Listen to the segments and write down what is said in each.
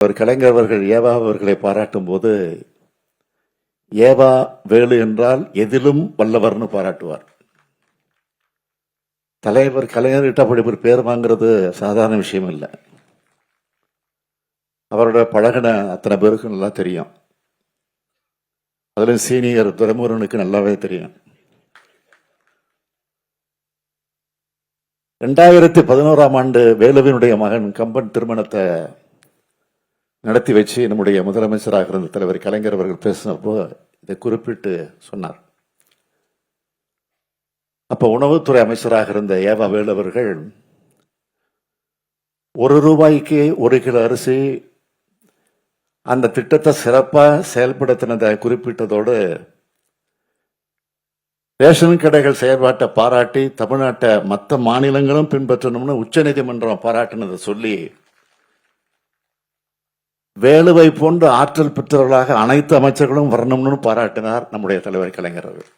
ஒரு கலைஞர் அவர்கள் ஏவா அவர்களை பாராட்டும் போது ஏவா வேலு என்றால் எதிலும் வல்லவர்னு பாராட்டுவார். தலைவர் கலைஞர்கிட்ட அப்படி ஒரு பேர் வாங்குறது சாதாரண விஷயம் இல்லை. அவரோட பழகின அத்தனை பேருக்கு நல்லா தெரியும். அதுல சீனியர் துரைமுருகனுக்கு நல்லாவே தெரியும். 2011ஆம் ஆண்டு வேலுவினுடைய மகன் கம்பன் திருமணத்தை நடத்தி வச்சு நம்முடைய முதலமைச்சராக இருந்த தலைவர் கலைஞர் அவர்கள் பேசினப்போ இதை குறிப்பிட்டு சொன்னார். அப்ப உணவுத்துறை அமைச்சராக இருந்த ஏவா வேலு அவர்கள் ₹1 1 கிலோ அரிசி அந்த திட்டத்தை சிறப்பா செயல்படுத்தினதை குறிப்பிட்டதோடு ரேஷன் கடைகள் செயல்பாட்டை பாராட்டி தமிழ்நாட்டை மற்ற மாநிலங்களும் பின்பற்றணும்னு உச்சநீதிமன்றம் பாராட்டினதை சொல்லி வேலுவை போன்ற ஆற்றல் பெற்றவர்களாக அனைத்து அமைச்சர்களும் வரணும்னு பாராட்டினார் நம்முடைய தலைவர் கலைஞர் அவர்கள்.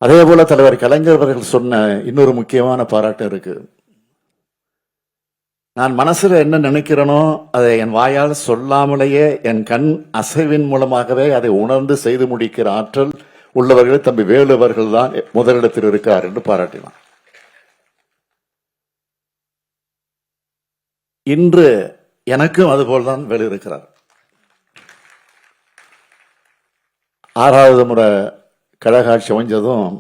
அதே போல தலைவர் கலைஞர் அவர்கள் சொன்ன இன்னொரு முக்கியமான பாராட்டு இருக்கு. நான் மனசுல என்ன நினைக்கிறேனோ அதை என் வாயால் சொல்லாமலேயே என் கண் அசைவின் மூலமாகவே அதை உணர்ந்து செய்து முடிக்கிற ஆற்றல் உள்ளவர்கள் தம்பி வேலு அவர்கள் தான் முதலிடத்தில் இருக்கார் என்று பாராட்டினார். இன்று எனக்கும் அதுபோல்தான் வேலு இருக்கிறார். 6வது முறை கழக ஆட்சி அமைஞ்சதும்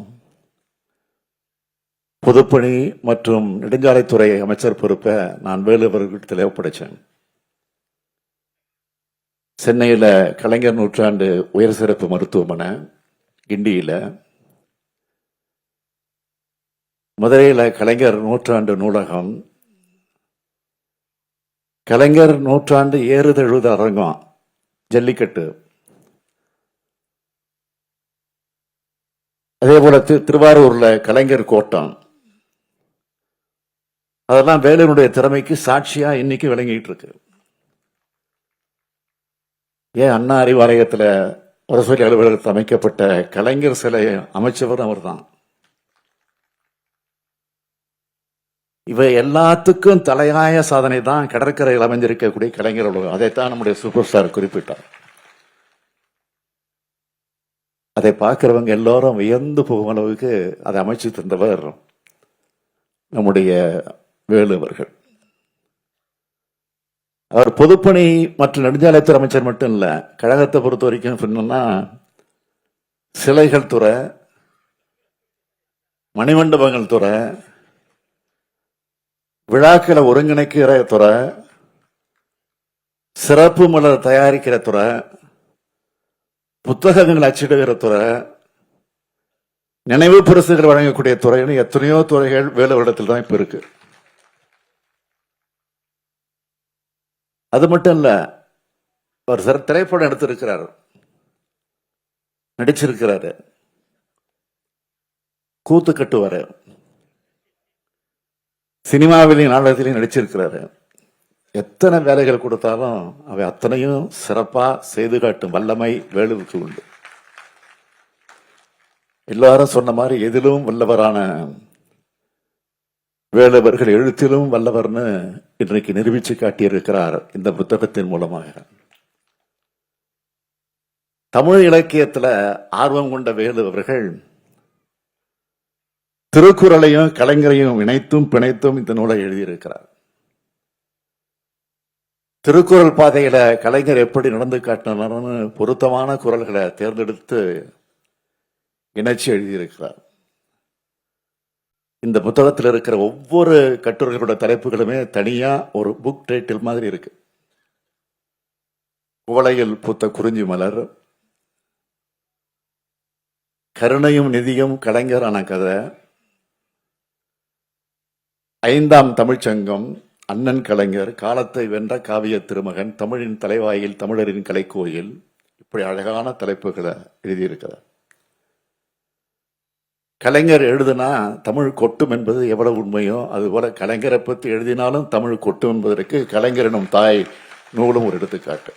பொதுப்பணி மற்றும் நெடுஞ்சாலைத்துறை அமைச்சர் பொறுப்பை நான் வேலு அவர்களிடத்தில் ஒப்படைச்சேன். சென்னையில் கலைஞர் நூற்றாண்டு உயர் சிறப்பு மருத்துவமனை, கிண்டியில் மதுரையில் கலைஞர் நூற்றாண்டு நூலகம், கலைஞர் நூற்றாண்டு ஏறுதழுத அரங்கம், ஜல்லிக்கட்டு, அதே போல திருவாரூர்ல கலைஞர் கோட்டம், அதெல்லாம் வேலுனுடைய திறமைக்கு சாட்சியா இன்னைக்கு விளங்கிட்டு இருக்கு. ஏன் அண்ணா அறிவாலயத்தில் அரசு அலுவலகத்தில் அமைக்கப்பட்ட கலைஞர் சிலை அமைச்சவர் அவர் தான். இவை எல்லாத்துக்கும் தலையாய சாதனை தான் கடற்கரையில் அமைந்திருக்கக்கூடிய கலைஞர் உலகம். அதைத்தான் நம்முடைய சூப்பர் ஸ்டார் குறிப்பிட்டார். அதை பார்க்கிறவங்க எல்லாரும் வியந்து போகும் அளவுக்கு அதை அமைச்சு தந்தவர் நம்முடைய வேலு அவர்கள். அவர் பொதுப்பணி மற்றும் நெடுஞ்சாலைத்துறை அமைச்சர் மட்டும் இல்ல, கழகத்தை பொறுத்த வரைக்கும் சொன்னா சிலைகள் துறை, மணிமண்டபங்கள் துறை, விழாக்களை ஒருங்கிணைக்கிற துறை, சிறப்பு மலர் தயாரிக்கிற துறை, புத்தகங்கள் அச்சிடுகிற துறை, நினைவு பரிசுகள் வழங்கக்கூடிய துறைன்னு எத்தனையோ துறைகள் வேலுவரிடத்தில் தான் இப்ப இருக்கு. அது மட்டும் இல்ல, அவர் திரைப்படம் எடுத்திருக்கிறார், நடிச்சிருக்கிறாரு, கூத்து கட்டுவாரு, சினிமாவிலையும் நாடகத்திலையும் நடிச்சிருக்கிறாரு. எத்தனை வேலைகள் கொடுத்தாலும் அவை அத்தனையும் சிறப்பா செய்து காட்டும் வல்லமை வேலுவுக்கு உண்டு. எல்லாரும் சொன்ன மாதிரி எதிலும் வல்லவரான வேலுவர்கள் எழுத்திலும் வல்லவர்னு இன்றைக்கு நிரூபிச்சு காட்டியிருக்கிறார் இந்த புத்தகத்தின் மூலமாக. தமிழ் இலக்கியத்தில் ஆர்வம் கொண்ட வேலு அவர்கள் திருக்குறளையும் கலைஞரையும் இணைத்தும் பிணைத்தும் இந்த நூலை எழுதியிருக்கிறார். திருக்குறள் பாதையில கலைஞர் எப்படி நடந்து காட்டினார்னு பொருத்தமான குறள்களை தேர்ந்தெடுத்து இணைச்சு எழுதியிருக்கிறார். இந்த புத்தகத்தில் இருக்கிற ஒவ்வொரு கட்டுரைகளோட தலைப்புகளுமே தனியா ஒரு புக் டைட்டில் மாதிரி இருக்கு. குவளையில் பூத்த குறிஞ்சி மலர், கருணையும் நிதியும் கலைஞரான கதை, 5ஆம் தமிழ்ச்சங்கம், அண்ணன் கலைஞர், காலத்தை வென்ற காவிய திருமகன், தமிழின் தலைவாயில் தமிழரின் கலைக்கோயில், இப்படி அழகான தலைப்புகளை எழுதியிருக்கிறார். கலைஞர் எழுதுனா தமிழ் கொட்டும் என்பது எவ்வளவு உண்மையோ அதுபோல கலைஞரை பற்றி எழுதினாலும் தமிழ் கொட்டும் என்பதற்கு கலைஞர் எனும் தாய் நூலும் ஒரு எடுத்துக்காட்டு.